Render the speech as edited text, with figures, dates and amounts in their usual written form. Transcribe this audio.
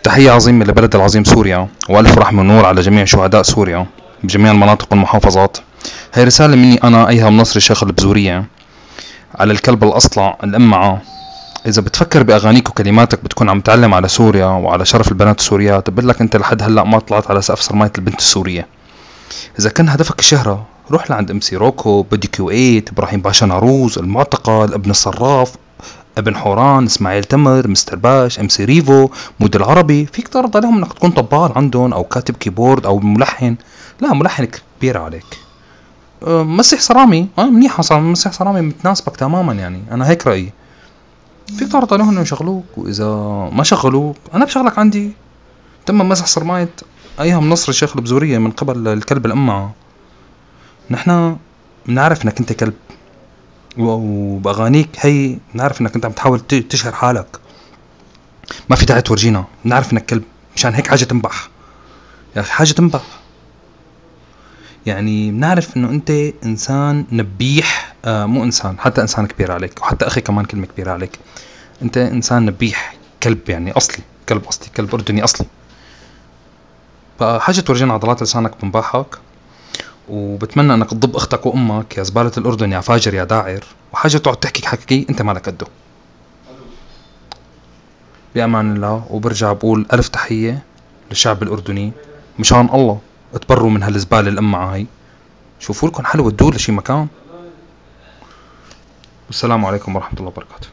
تحية عظيمة لبلد العظيم سوريا، وألف رحمة ونور على جميع شهداء سوريا بجميع المناطق والمحافظات. هي رسالة مني أنا أيهم نصر الشيخ البزورية على الكلب الأصلع الأمعة. إذا بتفكر بأغانيك وكلماتك بتكون عم تعلم على سوريا وعلى شرف البنات السوريات، بقول لك أنت لحد هلأ ما طلعت على سقف صرماية البنت السورية. إذا كان هدفك الشهرة، روح لعند ام سي روكو، بدي كيو 8، إبراهيم باشا ناروز، المعتقل، ابن الصراف، ابن حوران، اسماعيل تمر، مستر باش، ام سي ريفو، مود العربي. فيك تعرض عليهم انك تكون طبال عندهم او كاتب كيبورد او ملحن. لا، ملحن كبير عليك. مسيح صرامي منيحة، مسيح صرامي متناسبك تماما، يعني انا هيك رأيي. فيك تعرض عليهم انه يشغلوك، واذا ما شغلوك انا بشغلك عندي. تم مسح صرماية ايهم نصر الشيخ البزورية من قبل الكلب الأمعة. نحنا بنعرف انك انت كلب، وبأغانيك هي بنعرف انك انت عم تحاول تشهر حالك. ما في داعي تورجينا، بنعرف انك كلب، مشان هيك حاجة تنبح. يا اخي حاجة تنبح. يعني بنعرف انه انت انسان نبيح. مو انسان، حتى انسان كبير عليك، وحتى اخي كمان كلمة كبيرة عليك. انت انسان نبيح، كلب يعني اصلي، كلب اصلي، كلب اردني اصلي. فحاجة تورجينا عضلات لسانك بنباحك. وبتمنى انك تضب اختك وامك يا زبالة الاردن يا فاجر يا داعر. وحاجة تقعد تحكي حكي انت مالك قده. بأمان الله. وبرجع بقول ألف تحية للشعب الأردني. مشان الله اتبروا من هالزبالة الأمعة هاي. شوفوا لكم حل ودوا لشي مكان. والسلام عليكم ورحمة الله وبركاته.